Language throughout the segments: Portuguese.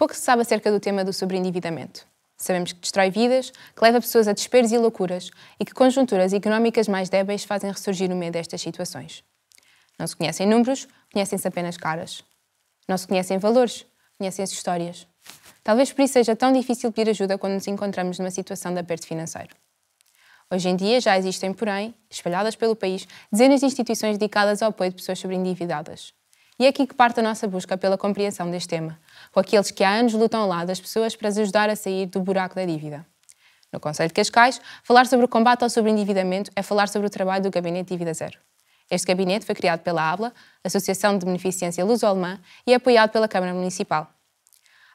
Pouco se sabe acerca do tema do sobreendividamento. Sabemos que destrói vidas, que leva pessoas a desesperos e loucuras e que conjunturas económicas mais débeis fazem ressurgir no meio destas situações. Não se conhecem números, conhecem-se apenas caras. Não se conhecem valores, conhecem-se histórias. Talvez por isso seja tão difícil pedir ajuda quando nos encontramos numa situação de aperto financeiro. Hoje em dia já existem, porém, espalhadas pelo país, dezenas de instituições dedicadas ao apoio de pessoas sobreendividadas. E é aqui que parte a nossa busca pela compreensão deste tema, com aqueles que há anos lutam ao lado das pessoas para as ajudar a sair do buraco da dívida. No Concelho de Cascais, falar sobre o combate ao sobreendividamento é falar sobre o trabalho do Gabinete Dívida Zero. Este gabinete foi criado pela ABLA, Associação de Beneficência Luso-Alemã, e é apoiado pela Câmara Municipal.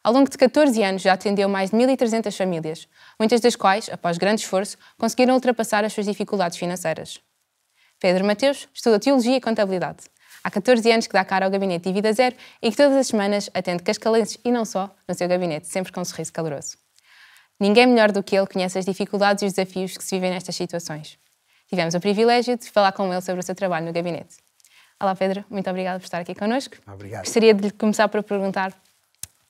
Ao longo de 14 anos já atendeu mais de 1.300 famílias, muitas das quais, após grande esforço, conseguiram ultrapassar as suas dificuldades financeiras. Pedro Mateus estuda Teologia e Contabilidade. Há 14 anos que dá cara ao Gabinete Dívida Zero e que todas as semanas atende cascalenses e não só no seu gabinete, sempre com um sorriso caloroso. Ninguém melhor do que ele conhece as dificuldades e os desafios que se vivem nestas situações. Tivemos o privilégio de falar com ele sobre o seu trabalho no gabinete. Olá Pedro, muito obrigada por estar aqui connosco. Obrigado. Gostaria de começar por perguntar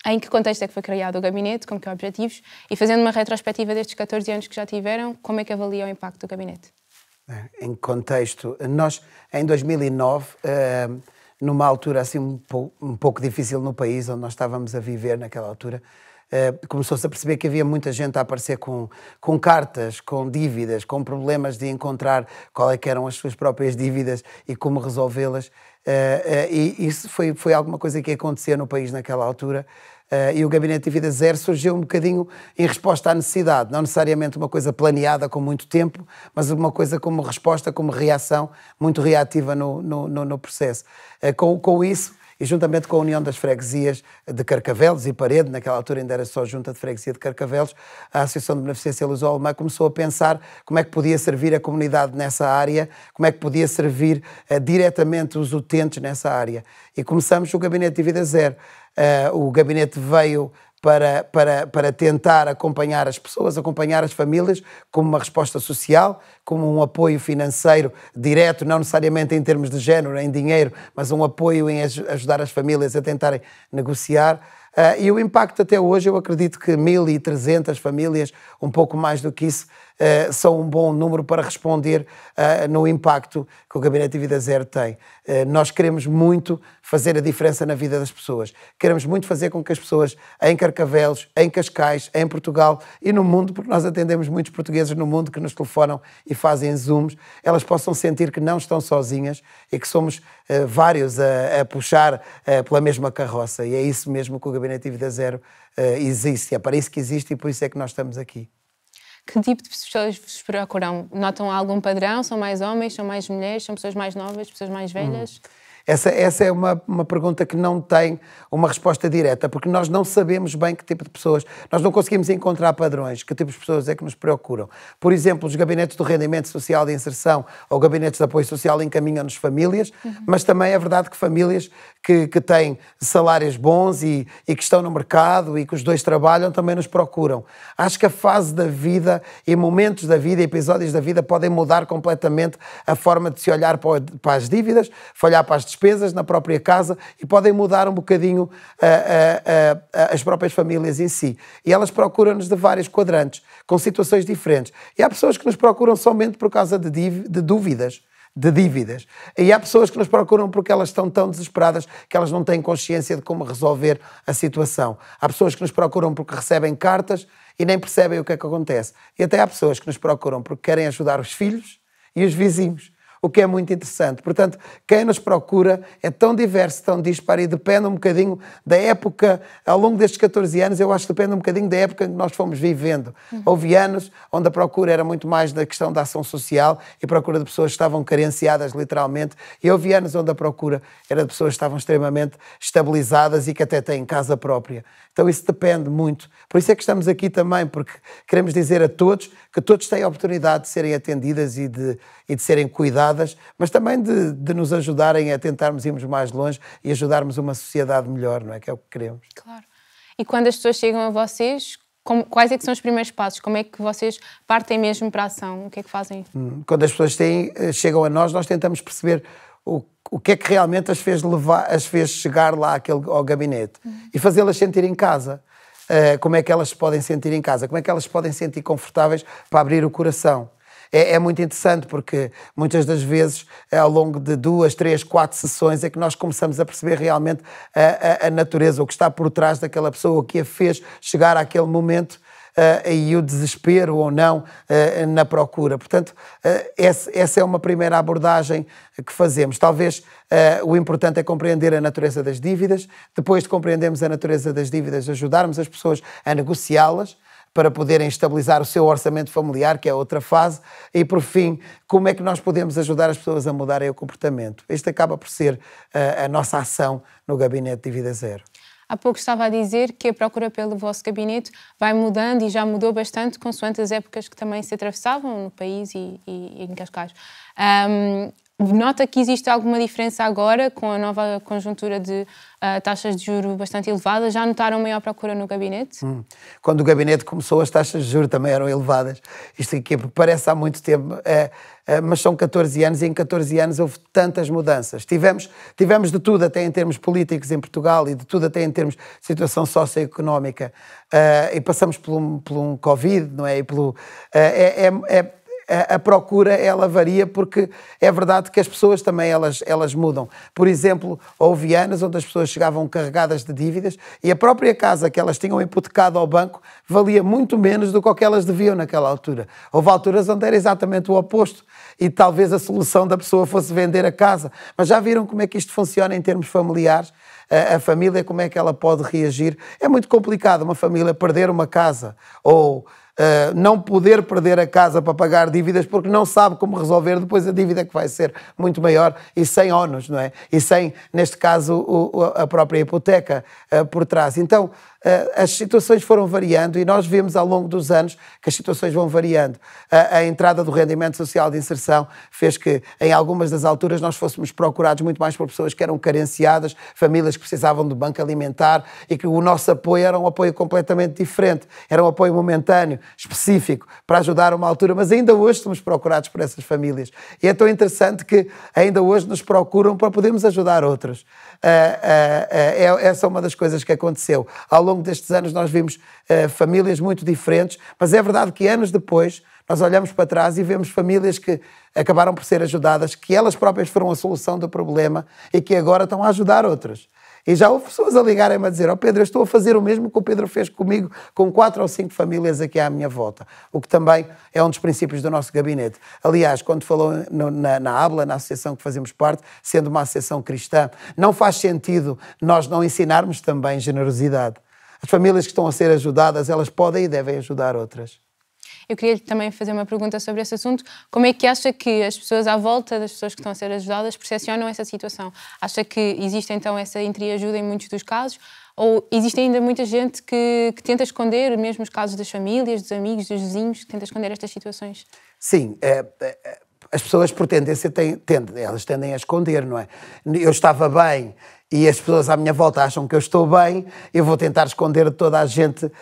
em que contexto é que foi criado o gabinete, com que objetivos, e fazendo uma retrospectiva destes 14 anos que já tiveram, como é que avalia o impacto do gabinete? Em contexto, nós em 2009, numa altura assim um pouco difícil no país onde nós estávamos a viver naquela altura, começou-se a perceber que havia muita gente a aparecer com cartas, com dívidas, com problemas de encontrar qual é que eram as suas próprias dívidas e como resolvê-las. E isso foi alguma coisa que acontecia no país naquela altura. E o Gabinete Dívida Zero surgiu um bocadinho em resposta à necessidade, não necessariamente uma coisa planeada com muito tempo, mas uma coisa como resposta, como reação, muito reativa no processo. Com isso, e juntamente com a União das Freguesias de Carcavelos e Parede, naquela altura ainda era só Junta de Freguesia de Carcavelos, a Associação de Beneficência Luso-Alemã começou a pensar como é que podia servir a comunidade nessa área, como é que podia servir diretamente os utentes nessa área. E começamos o Gabinete Dívida Zero. O gabinete veio para tentar acompanhar as pessoas, acompanhar as famílias, como uma resposta social, como um apoio financeiro direto, não necessariamente em termos de género, em dinheiro, mas um apoio em ajudar as famílias a tentarem negociar. E o impacto até hoje, eu acredito que 1.300 famílias, um pouco mais do que isso, são um bom número para responder no impacto que o Gabinete Dívida Zero tem. Nós queremos muito fazer a diferença na vida das pessoas. Queremos muito fazer com que as pessoas em Carcavelos, em Cascais, em Portugal e no mundo, porque nós atendemos muitos portugueses no mundo que nos telefonam e fazem zooms, elas possam sentir que não estão sozinhas e que somos vários a puxar pela mesma carroça. E é isso mesmo que o Gabinete Dívida Zero existe. É para isso que existe e por isso é que nós estamos aqui. Que tipo de pessoas vos procuram? Notam algum padrão? São mais homens, são mais mulheres, são pessoas mais novas, pessoas mais velhas? Essa é uma pergunta que não tem uma resposta direta, porque nós não sabemos bem que tipo de pessoas, nós não conseguimos encontrar padrões, que tipo de pessoas é que nos procuram. Por exemplo, os gabinetes do rendimento social de inserção ou gabinetes de apoio social encaminham-nos famílias, mas também é verdade que famílias que têm salários bons e que estão no mercado e que os dois trabalham também nos procuram. Acho que a fase da vida e momentos da vida, episódios da vida podem mudar completamente a forma de se olhar para as dívidas, olhar para as despesas na própria casa e podem mudar um bocadinho as próprias famílias em si. E elas procuram-nos de vários quadrantes, com situações diferentes. E há pessoas que nos procuram somente por causa de dúvidas, de dívidas. E há pessoas que nos procuram porque elas estão tão desesperadas que elas não têm consciência de como resolver a situação. Há pessoas que nos procuram porque recebem cartas e nem percebem o que é que acontece. E até há pessoas que nos procuram porque querem ajudar os filhos e os vizinhos, o que é muito interessante. Portanto, quem nos procura é tão diverso, tão disparo e depende um bocadinho da época, ao longo destes 14 anos, eu acho que depende um bocadinho da época em que nós fomos vivendo. Houve anos onde a procura era muito mais da questão da ação social e a procura de pessoas que estavam carenciadas, literalmente, e houve anos onde a procura era de pessoas que estavam extremamente estabilizadas e que até têm casa própria. Então isso depende muito. Por isso é que estamos aqui também, porque queremos dizer a todos que todos têm a oportunidade de serem atendidas e de serem cuidadas, mas também de nos ajudarem a tentarmos irmos mais longe e ajudarmos uma sociedade melhor, não é? Que é o que queremos. Claro. E quando as pessoas chegam a vocês, quais é que são os primeiros passos? Como é que vocês partem mesmo para a ação? O que é que fazem? Quando as pessoas chegam a nós tentamos perceber o que é que realmente as fez chegar lá ao gabinete e fazê-las sentir em casa. Como é que elas se podem sentir em casa? Como é que elas se podem sentir confortáveis para abrir o coração? É muito interessante porque muitas das vezes, ao longo de 2, 3, 4 sessões, é que nós começamos a perceber realmente a natureza, o que está por trás daquela pessoa, o que a fez chegar àquele momento e o desespero ou não na procura. Portanto, essa é uma primeira abordagem que fazemos. Talvez o importante é compreender a natureza das dívidas, depois de compreendermos a natureza das dívidas, ajudarmos as pessoas a negociá-las, para poderem estabilizar o seu orçamento familiar, que é outra fase, e por fim, como é que nós podemos ajudar as pessoas a mudarem o comportamento. Este acaba por ser a nossa ação no Gabinete Dívida Zero. Há pouco estava a dizer que a procura pelo vosso gabinete vai mudando e já mudou bastante consoante as épocas que também se atravessavam no país e em Cascais. Nota que existe alguma diferença agora com a nova conjuntura de taxas de juros bastante elevadas? Já notaram maior procura no gabinete? Quando o gabinete começou, as taxas de juros também eram elevadas. Isto aqui porque parece há muito tempo, mas são 14 anos e em 14 anos houve tantas mudanças. Tivemos de tudo, até em termos políticos em Portugal e de tudo até em termos de situação socioeconómica. E passamos por um Covid, não é? E a procura, ela varia porque é verdade que as pessoas também elas mudam. Por exemplo, houve anos onde as pessoas chegavam carregadas de dívidas e a própria casa que elas tinham hipotecado ao banco valia muito menos do que elas deviam naquela altura. Houve alturas onde era exatamente o oposto e talvez a solução da pessoa fosse vender a casa. Mas já viram como é que isto funciona em termos familiares? A família, como é que ela pode reagir? É muito complicado uma família perder uma casa ou não poder perder a casa para pagar dívidas porque não sabe como resolver depois a dívida que vai ser muito maior e sem ónus, não é? E sem, neste caso, a própria hipoteca por trás. Então, as situações foram variando e nós vemos ao longo dos anos que as situações vão variando. A entrada do rendimento social de inserção fez que, em algumas das alturas, nós fôssemos procurados muito mais por pessoas que eram carenciadas, famílias que precisavam de banco alimentar e que o nosso apoio era um apoio completamente diferente. Era um apoio momentâneo, específico, para ajudar a uma altura, mas ainda hoje somos procurados por essas famílias. E é tão interessante que ainda hoje nos procuram para podermos ajudar outras. Essa é uma das coisas que aconteceu. Ao longo destes anos nós vimos famílias muito diferentes, mas é verdade que anos depois nós olhamos para trás e vemos famílias que acabaram por ser ajudadas, que elas próprias foram a solução do problema e que agora estão a ajudar outras. E já houve pessoas a ligarem-me a dizer: Pedro, eu estou a fazer o mesmo que o Pedro fez comigo, com 4 ou 5 famílias aqui à minha volta. O que também é um dos princípios do nosso gabinete. Aliás, quando falou na ABLA, na associação que fazemos parte, sendo uma associação cristã, não faz sentido nós não ensinarmos também generosidade. As famílias que estão a ser ajudadas, elas podem e devem ajudar outras. Eu queria também fazer uma pergunta sobre esse assunto. Como é que acha que as pessoas à volta das pessoas que estão a ser ajudadas percepcionam essa situação? Acha que existe então essa entreajuda em muitos dos casos? Ou existe ainda muita gente que tenta esconder, mesmo os casos das famílias, dos amigos, dos vizinhos, que tenta esconder estas situações? Sim, as pessoas por tendência elas tendem a esconder, não é? Eu estava bem e as pessoas à minha volta acham que eu estou bem, eu vou tentar esconder de toda a gente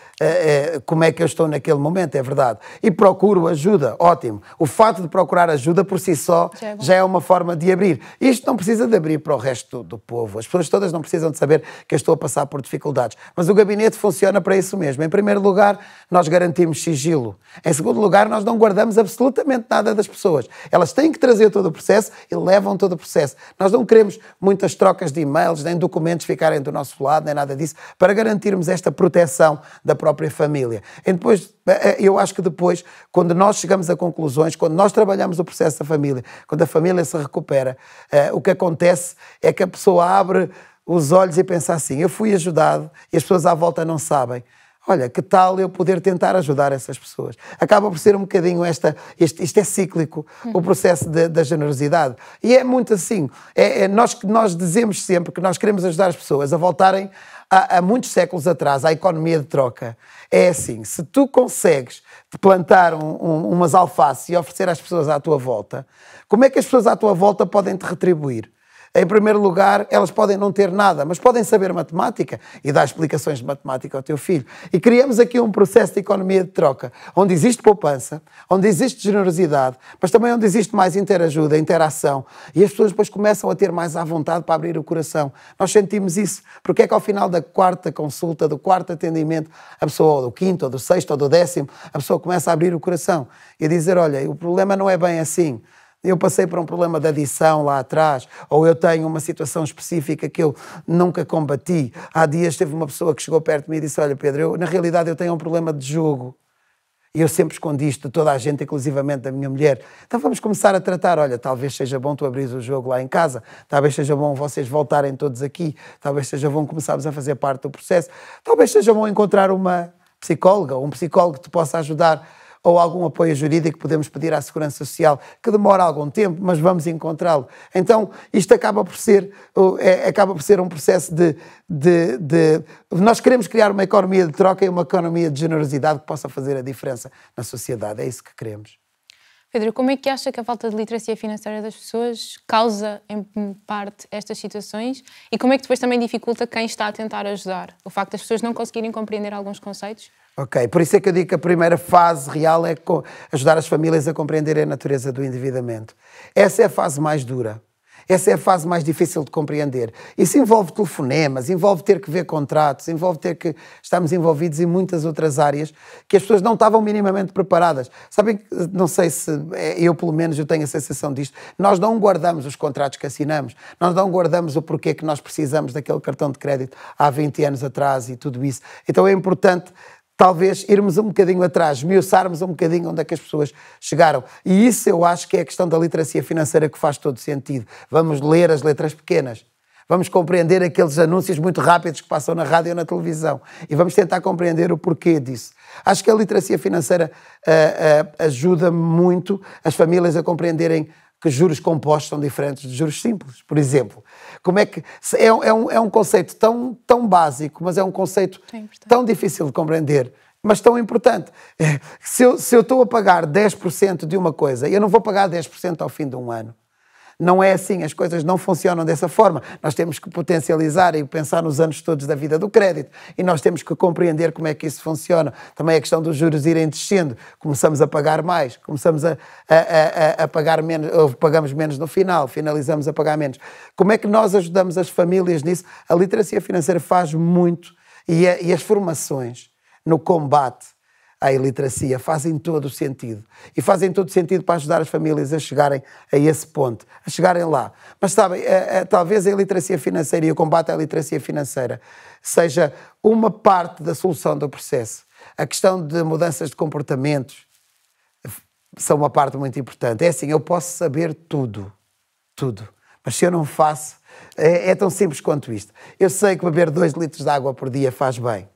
como é que eu estou naquele momento, é verdade. E procuro ajuda, ótimo. O fato de procurar ajuda por si só já é uma forma de abrir. Isto não precisa de abrir para o resto do povo. As pessoas todas não precisam de saber que eu estou a passar por dificuldades. Mas o gabinete funciona para isso mesmo. Em primeiro lugar, nós garantimos sigilo. Em segundo lugar, nós não guardamos absolutamente nada das pessoas. Elas têm que trazer todo o processo e levam todo o processo. Nós não queremos muitas trocas de e-mails, nem documentos ficarem do nosso lado, nem nada disso, para garantirmos esta proteção da própria família. E depois, eu acho que depois, quando nós chegamos a conclusões, quando nós trabalhamos o processo da família, quando a família se recupera, o que acontece é que a pessoa abre os olhos e pensa assim: eu fui ajudado e as pessoas à volta não sabem. Olha, que tal eu poder tentar ajudar essas pessoas? Acaba por ser um bocadinho isto é cíclico, o processo da generosidade. E é muito assim. Nós dizemos sempre que nós queremos ajudar as pessoas a voltarem há muitos séculos atrás à economia de troca. É assim, se tu consegues plantar umas alfaces e oferecer às pessoas à tua volta, como é que as pessoas à tua volta podem te retribuir? Em primeiro lugar, elas podem não ter nada, mas podem saber matemática e dar explicações de matemática ao teu filho. E criamos aqui um processo de economia de troca, onde existe poupança, onde existe generosidade, mas também onde existe mais interajuda, interação. E as pessoas depois começam a ter mais à vontade para abrir o coração. Nós sentimos isso. Porque é que ao final da quarta consulta, do quarto atendimento, a pessoa, ou do quinto, ou do sexto, ou do décimo, a pessoa começa a abrir o coração e a dizer, olha, o problema não é bem assim. Eu passei por um problema de adição lá atrás, ou eu tenho uma situação específica que eu nunca combati. Há dias teve uma pessoa que chegou perto de mim e disse, olha Pedro, na realidade eu tenho um problema de jogo. E eu sempre escondi isto de toda a gente, inclusivamente da minha mulher. Então vamos começar a tratar, olha, talvez seja bom tu abrires o jogo lá em casa, talvez seja bom vocês voltarem todos aqui, talvez seja bom começarmos a fazer parte do processo, talvez seja bom encontrar uma psicóloga, um psicólogo que te possa ajudar, ou algum apoio jurídico que podemos pedir à Segurança Social, que demora algum tempo, mas vamos encontrá-lo. Então, isto acaba por ser um processo Nós queremos criar uma economia de troca e uma economia de generosidade que possa fazer a diferença na sociedade. É isso que queremos. Pedro, como é que acha que a falta de literacia financeira das pessoas causa, em parte, estas situações? E como é que depois também dificulta quem está a tentar ajudar? O facto das pessoas não conseguirem compreender alguns conceitos? Ok, por isso é que eu digo que a primeira fase real é ajudar as famílias a compreenderem a natureza do endividamento. Essa é a fase mais dura. Essa é a fase mais difícil de compreender. Isso envolve telefonemas, envolve ter que ver contratos, envolve ter que estamos envolvidos em muitas outras áreas que as pessoas não estavam minimamente preparadas. Sabem, não sei se eu pelo menos eu tenho a sensação disto, nós não guardamos os contratos que assinamos, nós não guardamos o porquê que nós precisamos daquele cartão de crédito há 20 anos atrás e tudo isso. Então é importante talvez irmos um bocadinho atrás, esmiuçarmos um bocadinho onde é que as pessoas chegaram. E isso eu acho que é a questão da literacia financeira que faz todo sentido. Vamos ler as letras pequenas. Vamos compreender aqueles anúncios muito rápidos que passam na rádio ou na televisão. E vamos tentar compreender o porquê disso. Acho que a literacia financeira ajuda muito as famílias a compreenderem que juros compostos são diferentes de juros simples, por exemplo. Como é que é um conceito tão básico, mas é um conceito tão difícil de compreender, mas tão importante. Se eu estou a pagar 10% de uma coisa, eu não vou pagar 10% ao fim de um ano. Não é assim, as coisas não funcionam dessa forma. Nós temos que potencializar e pensar nos anos todos da vida do crédito e nós temos que compreender como é que isso funciona. Também a questão dos juros irem descendo. Começamos a pagar mais, começamos a pagar menos, ou pagamos menos no final, finalizamos a pagar menos. Como é que nós ajudamos as famílias nisso? A literacia financeira faz muito e as formações no combate à iliteracia fazem todo o sentido. E fazem todo o sentido para ajudar as famílias a chegarem a esse ponto, a chegarem lá. Mas sabem, talvez a iliteracia financeira e o combate à iliteracia financeira seja uma parte da solução do processo. A questão de mudanças de comportamentos são uma parte muito importante. É assim, eu posso saber tudo, mas se eu não faço, é tão simples quanto isto. Eu sei que beber 2 litros de água por dia faz bem.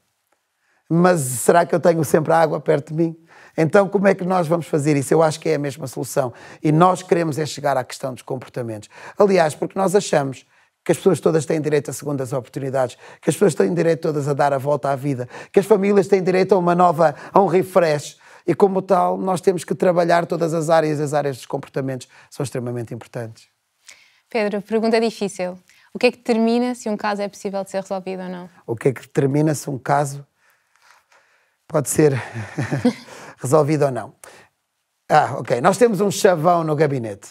Mas será que eu tenho sempre a água perto de mim? Então, como é que nós vamos fazer isso? Eu acho que é a mesma solução. E nós queremos chegar à questão dos comportamentos. Aliás, porque nós achamos que as pessoas todas têm direito a segundas oportunidades, que as pessoas têm direito todas a dar a volta à vida, que as famílias têm direito a um refresh. E como tal, nós temos que trabalhar todas as áreas dos comportamentos são extremamente importantes. Pedro, pergunta difícil. O que é que determina se um caso é possível de ser resolvido ou não? O que é que determina se um caso pode ser resolvido ou não? Ok. Nós temos um chavão no gabinete.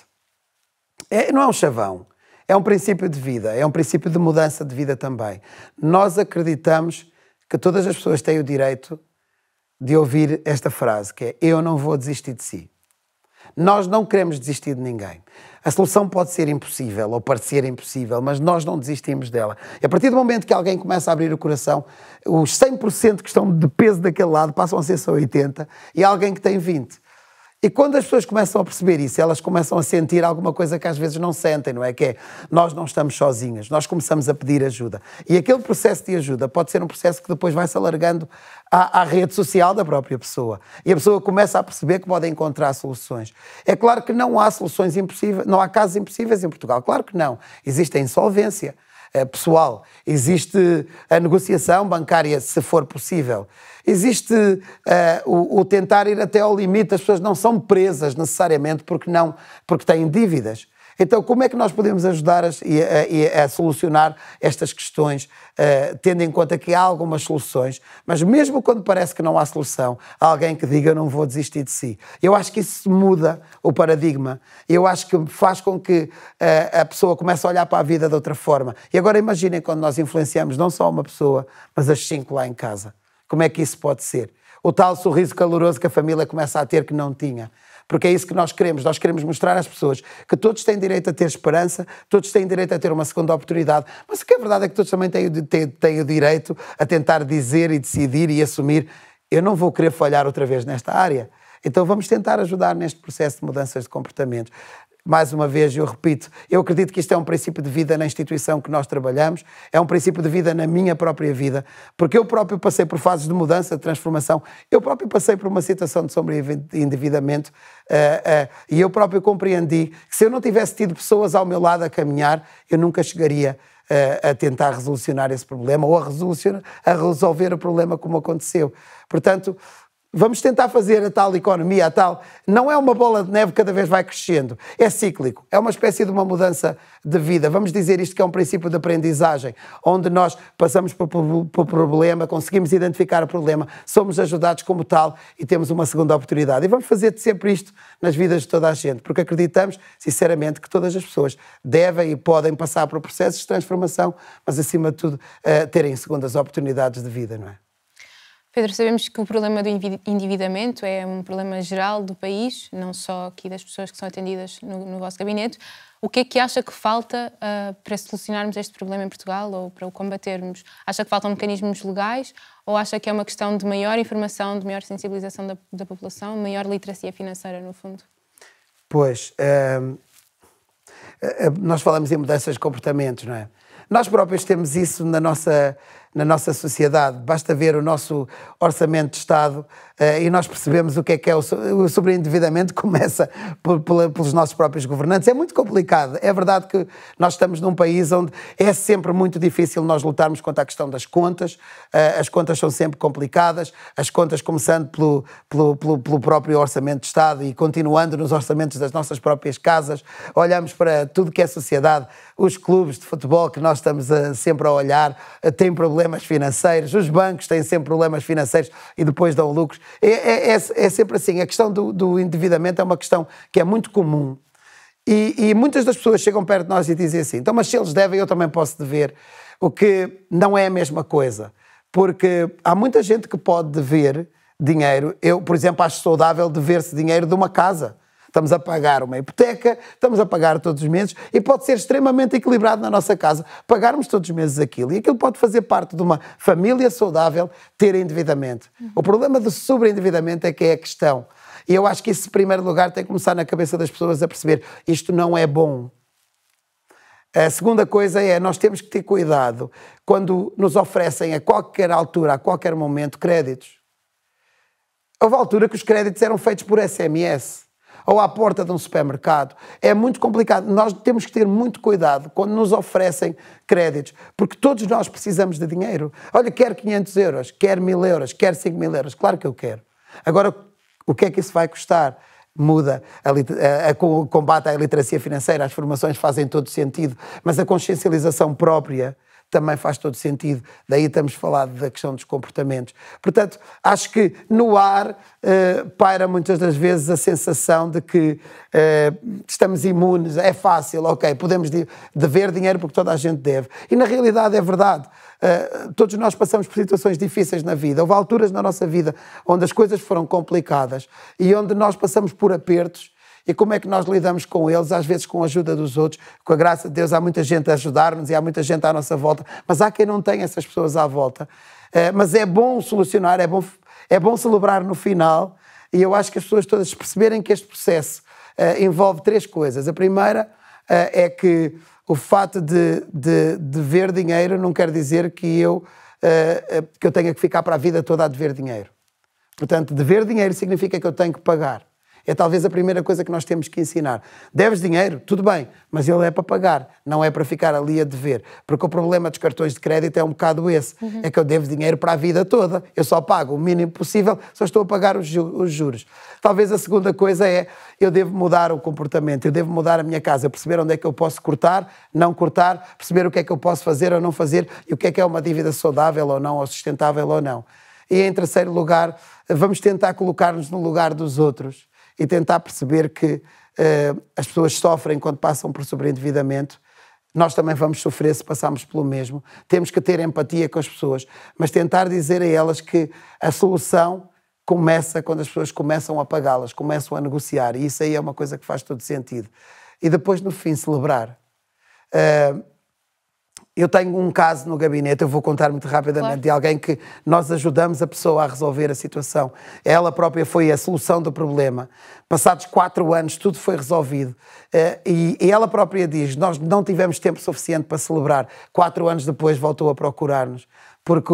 Não é um chavão, é um princípio de vida, é um princípio de mudança de vida também. Nós acreditamos que todas as pessoas têm o direito de ouvir esta frase, que é: eu não vou desistir de si. Nós não queremos desistir de ninguém. A solução pode ser impossível ou parecer impossível, mas nós não desistimos dela. E a partir do momento que alguém começa a abrir o coração, os 100% que estão de peso daquele lado passam a ser só 80% e há alguém que tem 20%. E quando as pessoas começam a perceber isso, elas começam a sentir alguma coisa que às vezes não sentem, não é? Que é, nós não estamos sozinhos, nós começamos a pedir ajuda. E aquele processo de ajuda pode ser um processo que depois vai se alargando à rede social da própria pessoa. E a pessoa começa a perceber que pode encontrar soluções. É claro que não há soluções impossíveis, não há casos impossíveis em Portugal. Claro que não. Existe a insolvência pessoal, existe a negociação bancária, se for possível. Existe o tentar ir até ao limite. As pessoas não são presas necessariamente porque têm dívidas. Então, como é que nós podemos ajudar a solucionar estas questões, tendo em conta que há algumas soluções, mas mesmo quando parece que não há solução, há alguém que diga: eu não vou desistir de si. Eu acho que isso muda o paradigma. Eu acho que faz com que a pessoa comece a olhar para a vida de outra forma. E agora imaginem quando nós influenciamos não só uma pessoa, mas as 5 lá em casa. Como é que isso pode ser? O tal sorriso caloroso que a família começa a ter que não tinha. Porque é isso que nós queremos. Nós queremos mostrar às pessoas que todos têm direito a ter esperança, todos têm direito a ter uma segunda oportunidade, mas o que é verdade é que todos também têm o direito a tentar dizer e decidir e assumir: eu não vou querer falhar outra vez nesta área. Então vamos tentar ajudar neste processo de mudanças de comportamento. Mais uma vez, eu repito, eu acredito que isto é um princípio de vida na instituição que nós trabalhamos, é um princípio de vida na minha própria vida, porque eu próprio passei por fases de mudança, de transformação, eu próprio passei por uma situação de sobreendividamento e eu próprio compreendi que se eu não tivesse tido pessoas ao meu lado a caminhar, eu nunca chegaria a tentar resolucionar esse problema ou a resolver o problema como aconteceu. Portanto, vamos tentar fazer a tal economia, a tal... Não é uma bola de neve que cada vez vai crescendo. É cíclico. É uma espécie de uma mudança de vida. Vamos dizer isto que é um princípio de aprendizagem, onde nós passamos por problema, conseguimos identificar o problema, somos ajudados como tal e temos uma segunda oportunidade. E vamos fazer sempre isto nas vidas de toda a gente, porque acreditamos, sinceramente, que todas as pessoas devem e podem passar por processos de transformação, mas, acima de tudo, terem segundas oportunidades de vida, não é? Pedro, sabemos que o problema do endividamento é um problema geral do país, não só aqui das pessoas que são atendidas no vosso gabinete. O que é que acha que falta para solucionarmos este problema em Portugal ou para o combatermos? Acha que faltam mecanismos legais ou acha que é uma questão de maior informação, de maior sensibilização da população, maior literacia financeira, no fundo? Pois, nós falamos em mudanças de comportamentos, não é? Nós próprios temos isso na nossa sociedade. Basta ver o nosso orçamento de Estado e nós percebemos o que é o sobreendividamento. Começa pelos nossos próprios governantes. É muito complicado. É verdade que nós estamos num país onde é sempre muito difícil nós lutarmos contra a questão das contas. As contas são sempre complicadas. As contas começando pelo próprio orçamento de Estado e continuando nos orçamentos das nossas próprias casas. Olhamos para tudo que é sociedade. Os clubes de futebol que nós estamos sempre a olhar têm problemas financeiros, os bancos têm sempre problemas financeiros e depois dão lucros. É sempre assim. A questão do endividamento é uma questão que é muito comum e muitas das pessoas chegam perto de nós e dizem assim: então, mas se eles devem, eu também posso dever, o que não é a mesma coisa, porque há muita gente que pode dever dinheiro. Eu, por exemplo, acho saudável dever-se dinheiro de uma casa. Estamos a pagar uma hipoteca, estamos a pagar todos os meses e pode ser extremamente equilibrado na nossa casa pagarmos todos os meses aquilo. E aquilo pode fazer parte de uma família saudável ter endividamento. O problema do sobreendividamento é que é a questão. E eu acho que isso, em primeiro lugar, tem que começar na cabeça das pessoas a perceber: isto não é bom. A segunda coisa é, nós temos que ter cuidado quando nos oferecem a qualquer altura, a qualquer momento, créditos. Houve altura que os créditos eram feitos por SMS. Ou à porta de um supermercado. É muito complicado. Nós temos que ter muito cuidado quando nos oferecem créditos, porque todos nós precisamos de dinheiro. Olha, quer 500 euros, quer 1000 euros, quer 5000 euros. Claro que eu quero. Agora, o que é que isso vai custar? Muda. O combate à iliteracia financeira, as formações fazem todo sentido, mas a consciencialização própria também faz todo sentido. Daí estamos a falar da questão dos comportamentos. Portanto, acho que no ar paira muitas das vezes a sensação de que estamos imunes, é fácil, ok, podemos dever dinheiro porque toda a gente deve. E na realidade é verdade. Todos nós passamos por situações difíceis na vida. Houve alturas na nossa vida onde as coisas foram complicadas e onde nós passamos por apertos. E como é que nós lidamos com eles? Às vezes com a ajuda dos outros, com a graça de Deus. Há muita gente a ajudar-nos e há muita gente à nossa volta, mas há quem não tem essas pessoas à volta. Mas é bom solucionar, é bom celebrar no final, e eu acho que as pessoas todas perceberem que este processo envolve 3 coisas. A primeira é que o fato de dever dinheiro não quer dizer que eu tenha que ficar para a vida toda a dever dinheiro. Portanto, dever dinheiro significa que eu tenho que pagar. É talvez a primeira coisa que nós temos que ensinar. Deves dinheiro? Tudo bem, mas ele é para pagar, não é para ficar ali a dever. Porque o problema dos cartões de crédito é um bocado esse. É que eu devo dinheiro para a vida toda. Eu só pago o mínimo possível, só estou a pagar os juros. Talvez a segunda coisa é, eu devo mudar o comportamento, eu devo mudar a minha casa, perceber onde é que eu posso cortar, não cortar, perceber o que é que eu posso fazer ou não fazer e o que é uma dívida saudável ou não, ou sustentável ou não. E em terceiro lugar, vamos tentar colocar-nos no lugar dos outros e tentar perceber que as pessoas sofrem quando passam por sobreendividamento. Nós também vamos sofrer se passarmos pelo mesmo. Temos que ter empatia com as pessoas, mas tentar dizer a elas que a solução começa quando as pessoas começam a pagá-las, começam a negociar. E isso aí é uma coisa que faz todo sentido. E depois, no fim, celebrar. Eu tenho um caso no gabinete, eu vou contar muito rapidamente, claro, de alguém que nós ajudamos a pessoa a resolver a situação. Ela própria foi a solução do problema. Passados 4 anos, tudo foi resolvido. E ela própria diz, nós não tivemos tempo suficiente para celebrar. 4 anos depois voltou a procurar-nos. Porque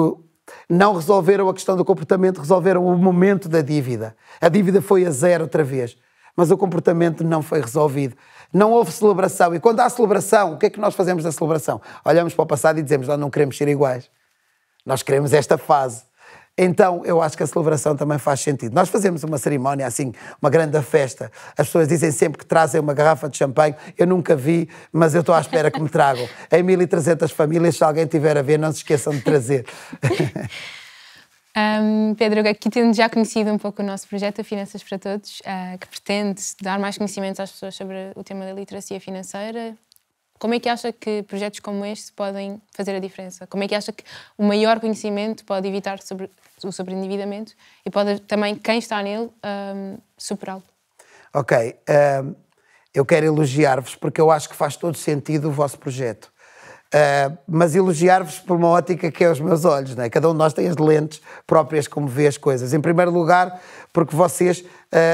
não resolveram a questão do comportamento, resolveram o momento da dívida. A dívida foi a zero outra vez. Mas o comportamento não foi resolvido. Não houve celebração. E quando há celebração, o que é que nós fazemos da celebração? Olhamos para o passado e dizemos, nós não queremos ser iguais. Nós queremos esta fase. Então, eu acho que a celebração também faz sentido. Nós fazemos uma cerimónia assim, uma grande festa. As pessoas dizem sempre que trazem uma garrafa de champanhe. Eu nunca vi, mas eu estou à espera que me tragam. Em 1.300 famílias, se alguém tiver a ver, não se esqueçam de trazer. Pedro, aqui tendo já conhecido um pouco o nosso projeto Finanças para Todos, que pretende dar mais conhecimentos às pessoas sobre o tema da literacia financeira, como é que acha que projetos como este podem fazer a diferença? Como é que acha que o maior conhecimento pode evitar o sobreendividamento e pode também, quem está nele, superá-lo? Ok, eu quero elogiar-vos porque eu acho que faz todo sentido o vosso projeto. Mas elogiar-vos por uma ótica que é os meus olhos, não é? Cada um de nós tem as lentes próprias como vê as coisas. Em primeiro lugar, porque vocês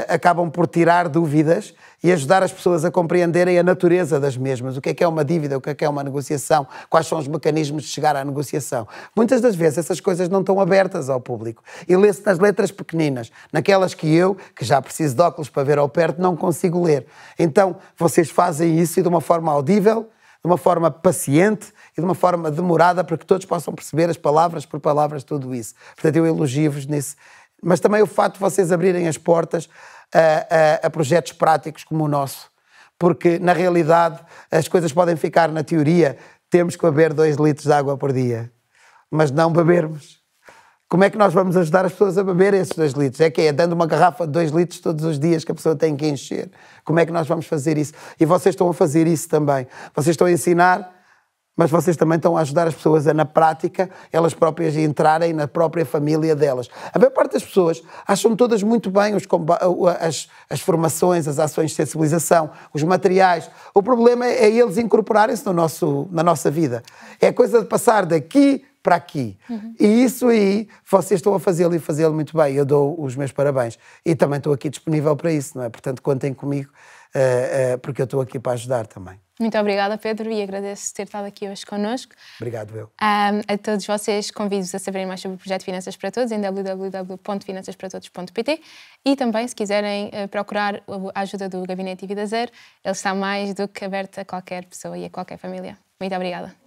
acabam por tirar dúvidas e ajudar as pessoas a compreenderem a natureza das mesmas. O que é uma dívida, o que é uma negociação, quais são os mecanismos de chegar à negociação. Muitas das vezes essas coisas não estão abertas ao público e lê-se nas letras pequeninas, naquelas que eu, que já preciso de óculos para ver ao perto, não consigo ler. Então, vocês fazem isso e de uma forma audível, de uma forma paciente e de uma forma demorada para que todos possam perceber as palavras por palavras, tudo isso. Portanto, eu elogio-vos nisso. Mas também o facto de vocês abrirem as portas a projetos práticos como o nosso. Porque, na realidade, as coisas podem ficar na teoria, temos que beber 2 litros de água por dia, mas não bebermos. Como é que nós vamos ajudar as pessoas a beber esses 2 litros? É que é dando uma garrafa de 2 litros todos os dias que a pessoa tem que encher. Como é que nós vamos fazer isso? E vocês estão a fazer isso também. Vocês estão a ensinar, mas vocês também estão a ajudar as pessoas a, na prática, elas próprias entrarem na própria família delas. A maior parte das pessoas acham todas muito bem as formações, as ações de sensibilização, os materiais. O problema é eles incorporarem-se na nossa vida. É a coisa de passar daqui para aqui. E isso aí, vocês estão a fazê-lo e fazê-lo muito bem. Eu dou os meus parabéns. E também estou aqui disponível para isso, não é? Portanto, contem comigo, porque eu estou aqui para ajudar também. Muito obrigada, Pedro, e agradeço ter estado aqui hoje connosco. Obrigado, eu. A todos vocês, convido-vos a saberem mais sobre o projeto Finanças para Todos em www.finançasparatodos.pt e também, se quiserem procurar a ajuda do Gabinete Vida Zero, ele está mais do que aberto a qualquer pessoa e a qualquer família. Muito obrigada.